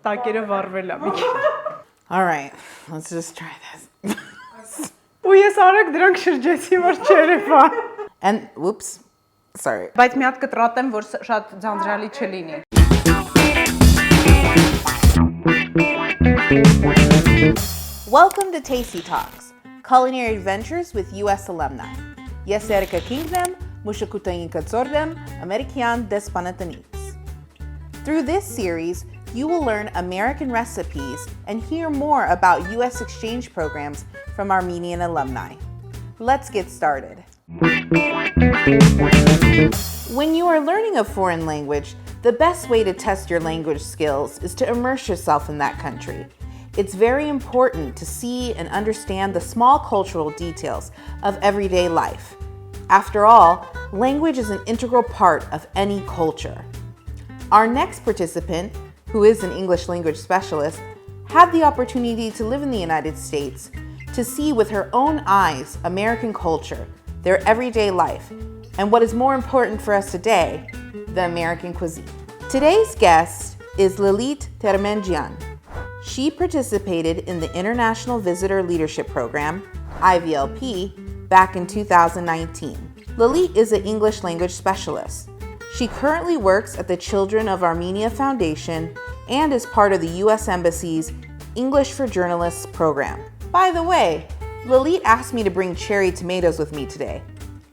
Տակերը վառվել է մի քիչ։ All right, let's just try this. Ու ես արագ դրանք շրջեցի, որ չերևա։ And whoops, sorry. Բայց մի հատ կտրատեմ, որ շատ ձանձրալի չլինի։ Welcome to Tasty Talks, culinary adventures with U.S. alumni. Ես Erika Kingdom, Mushakutayin Katsordem, American Despanataniks. Through this series, you will learn American recipes and hear more about U.S. exchange programs from Armenian alumni. Let's get started. When you are learning a foreign language, the best way to test your language skills is to immerse yourself in that country. It's very important to see and understand the small cultural details of everyday life. After all, language is an integral part of any culture. Our next participant, who is an English language specialist, had the opportunity to live in the United States to see with her own eyes American culture, their everyday life, and what is more important for us today, the American cuisine. Today's guest is Lilit Termenjyan. She participated in the International Visitor Leadership Program, IVLP, back in 2019. Lilit is an English language specialist. She currently works at the Children of Armenia Foundation and is part of the U.S. Embassy's English for Journalists program. By the way, Lilit asked me to bring cherry tomatoes with me today.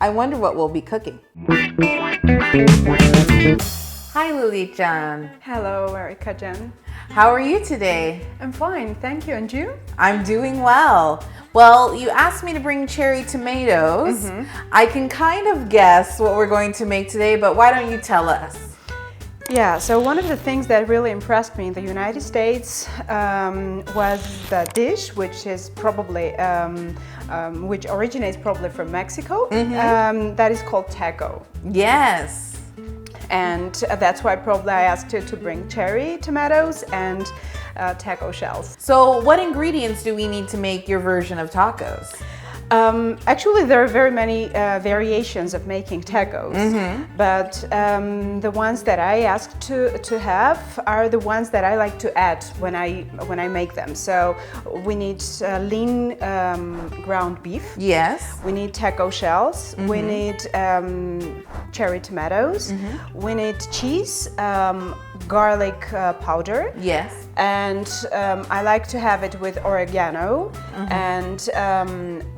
I wonder what we'll be cooking. Hi, Lilit Jan. Hello, Erika Jen. How are you today? I'm fine, thank you. And you? I'm doing well. Well, you asked me to bring cherry tomatoes. I can kind of guess what we're going to make today, but why don't you tell us? Yeah, so one of the things that really impressed me in the United States was the dish, which is probably, which originates probably from Mexico, that is called taco. Yes. And that's why probably I asked you to bring cherry tomatoes and taco shells. So what ingredients do we need to make your version of tacos? Actually, there are very many variations of making tacos, but the ones that I asked to have are the ones that I like to add when I make them. So we need lean ground beef. Yes. We need taco shells. We need cherry tomatoes. We need cheese, garlic powder. Yes. And I like to have it with oregano and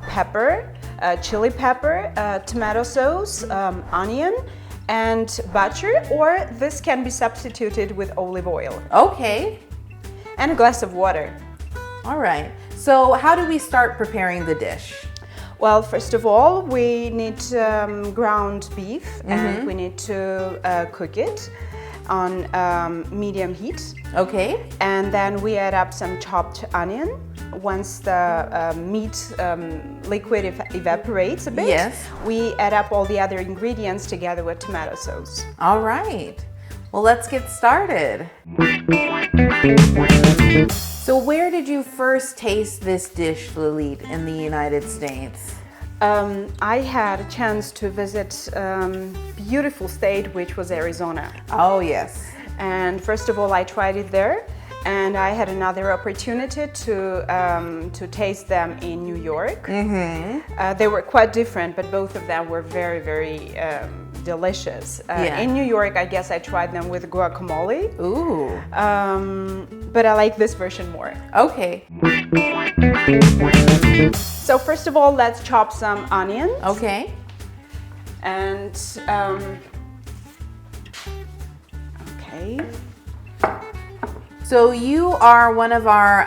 pepper, chili pepper, tomato sauce, onion, and butter, or this can be substituted with olive oil. Okay. And a glass of water. All right. So how do we start preparing the dish? Well, first of all, we need ground beef and we need to cook it on medium heat. Okay. And then we add up some chopped onion. Once the meat liquid evaporates a bit, yes, we add up all the other ingredients together with tomato sauce. All right. Well, let's get started. So where did you first taste this dish, Lilit, in the United States? I had a chance to visit beautiful state, which was Arizona. Oh, yes. And first of all, I tried it there. And I had another opportunity to taste them in New York. They were quite different, but both of them were very, very delicious. In New York, I guess I tried them with guacamole. Ooh. But I like this version more. Okay. So first of all, let's chop some onions. Okay. And okay. So you are one of our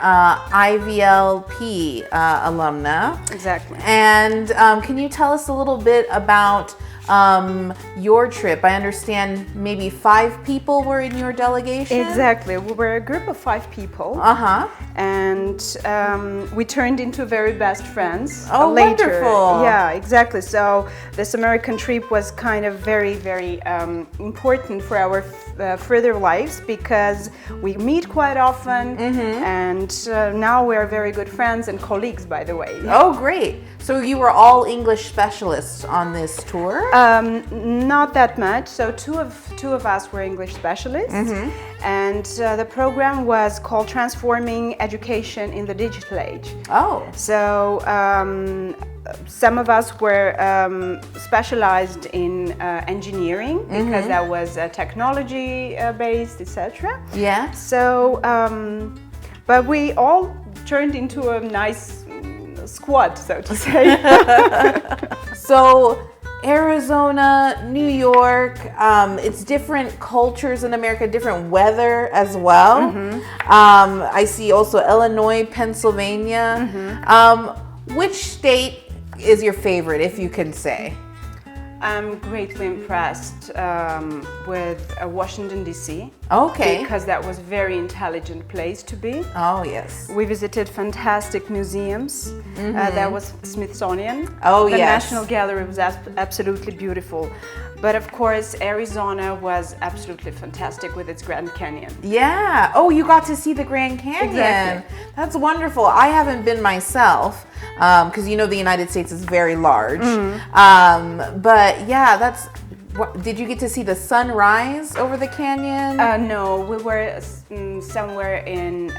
IVLP alumna. Exactly. And can you tell us a little bit about your trip? I understand maybe 5 people were in your delegation? Exactly. We were a group of 5 people. And we turned into very best friends later. Wonderful. Yeah, exactly. So this American trip was kind of very, very important for our further lives because we meet quite often and now we are very good friends and colleagues, by the way. Oh, great. So you were all English specialists on this tour? Not that much. So two of us were English specialists, and the program was called Transforming Education in the Digital Age. Oh. So some of us were specialized in engineering because that was technology based, etc. Yeah. So, but we all turned into a nice squad, so to say. So Arizona, New York, it's different cultures in America, different weather as well. I see also Illinois, Pennsylvania. Which state is your favorite, if you can say? I'm greatly impressed with Washington, D.C. Okay. Because that was a very intelligent place to be. Oh, yes. We visited fantastic museums. That was Smithsonian. Oh, the yes. National Gallery was absolutely beautiful. But of course, Arizona was absolutely fantastic with its Grand Canyon. Yeah. Oh, you got to see the Grand Canyon. Exactly. That's wonderful. I haven't been myself because you know the United States is very large. But yeah, that's. Did you get to see the sunrise over the canyon? No, we were somewhere in.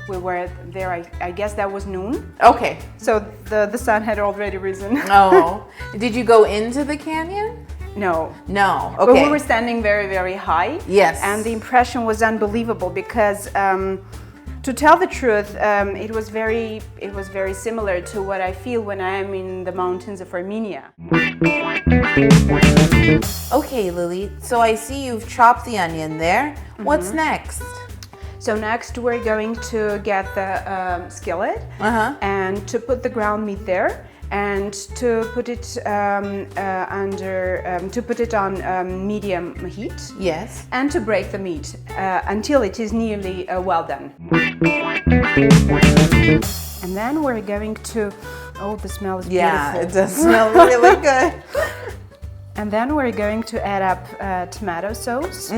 We were there. I guess that was noon. Okay. So the sun had already risen. Oh. Did you go into the canyon? No. No. But Okay. we were standing very, very high. Yes. And the impression was unbelievable because, to tell the truth, it was very similar to what I feel when I am in the mountains of Armenia. Okay, Lily. So I see you've chopped the onion there. What's next? So next we're going to get the skillet and to put the ground meat there. And to put it to put it on medium heat. Yes. And to break the meat until it is nearly well done. And then we're going to. Oh, the smell is beautiful. Yeah, it does smell really good. And then we're going to add up tomato sauce.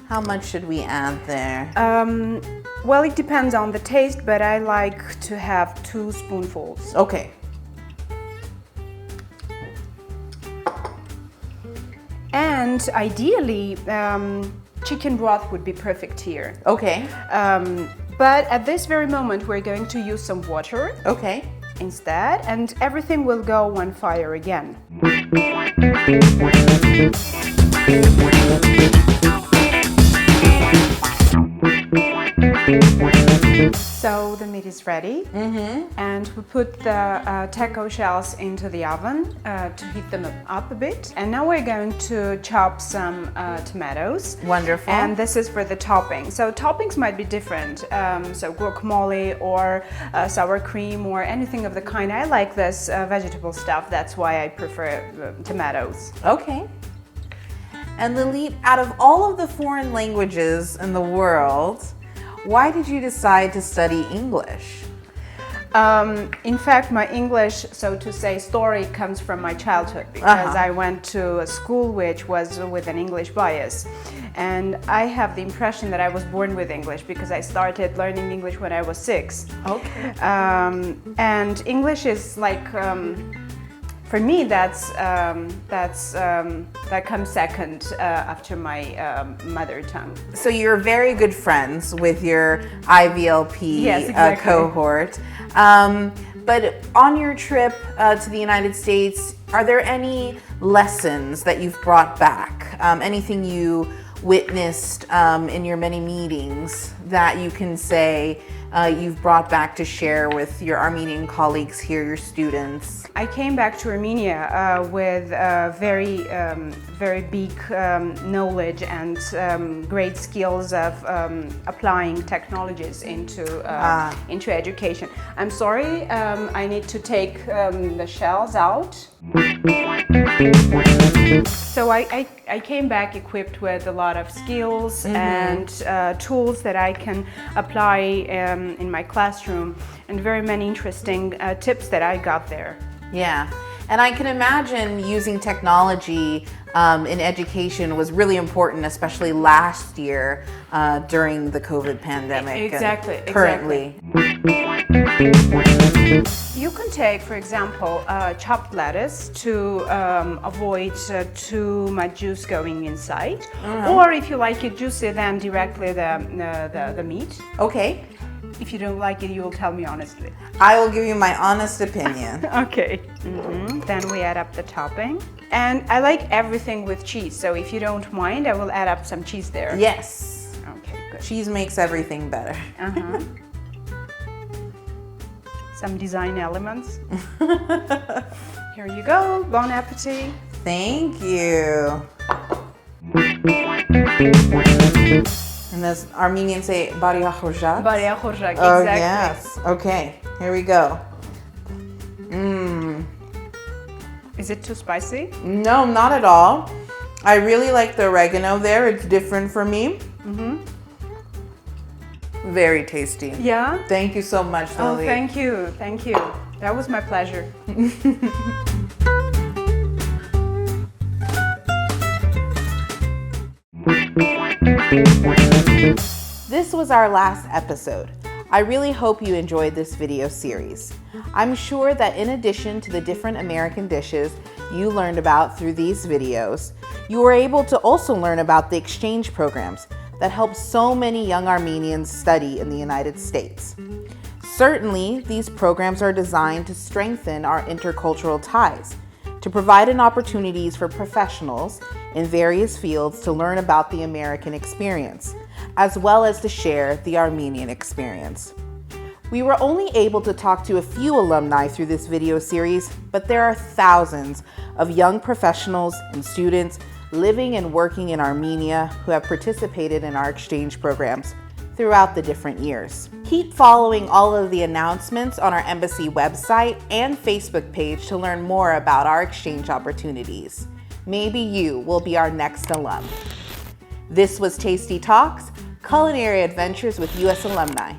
How much should we add there? Well, it depends on the taste, but I like to have 2 spoonfuls. Okay. And ideally, chicken broth would be perfect here. Okay. But at this very moment, we're going to use some water Okay. instead, and everything will go on fire again. So the meat is ready, and we put the taco shells into the oven to heat them up a bit. And now we're going to chop some tomatoes. Wonderful. And this is for the topping. So toppings might be different. So guacamole or sour cream or anything of the kind. I like this vegetable stuff. That's why I prefer tomatoes. Okay. And Lilit, out of all of the foreign languages in the world, why did you decide to study English? In fact, my English, so to say, story comes from my childhood because I went to a school which was with an English bias. And I have the impression that I was born with English because I started learning English when I was 6. Okay. And English is like, for me, that comes second after my mother tongue. So you're very good friends with your IVLP Yes, exactly. Cohort. But on your trip to the United States, are there any lessons that you've brought back? Anything you witnessed in your many meetings that you can say you've brought back to share with your Armenian colleagues here, your students? I came back to Armenia with very big knowledge and great skills of applying technologies into education. I'm sorry, I need to take the shells out. So I came back equipped with a lot of skills and tools that I can apply in my classroom, and very many interesting tips that I got there. Yeah. And I can imagine using technology in education was really important, especially last year during the COVID pandemic. Exactly. Currently. You can take, for example, chopped lettuce to avoid too much juice going inside. Or if you like it juicy, then directly the meat. Okay. If you don't like it, you will tell me honestly. I will give you my honest opinion. Okay. Then we add up the topping. And I like everything with cheese, so if you don't mind, I will add up some cheese there. Yes. Okay, good. Cheese makes everything better. Some design elements. Here you go. Bon appetit. Thank you. And as Armenians say, Bariya Khorjak. Bariya Khorjak, exactly. Oh, yes. Okay, here we go. Is it too spicy? No, not at all. I really like the oregano there. It's different for me. Very tasty. Yeah? Thank you so much, Lilit. Oh, thank you. Thank you. That was my pleasure. This was our last episode. I really hope you enjoyed this video series. I'm sure that in addition to the different American dishes you learned about through these videos, you were able to also learn about the exchange programs that help so many young Armenians study in the United States. Certainly, these programs are designed to strengthen our intercultural ties, to provide an opportunities for professionals in various fields to learn about the American experience, as well as to share the Armenian experience. We were only able to talk to a few alumni through this video series, but there are thousands of young professionals and students living and working in Armenia who have participated in our exchange programs throughout the different years. Keep following all of the announcements on our embassy website and Facebook page to learn more about our exchange opportunities. Maybe you will be our next alum. This was Tasty Talks, Culinary Adventures with U.S. Alumni.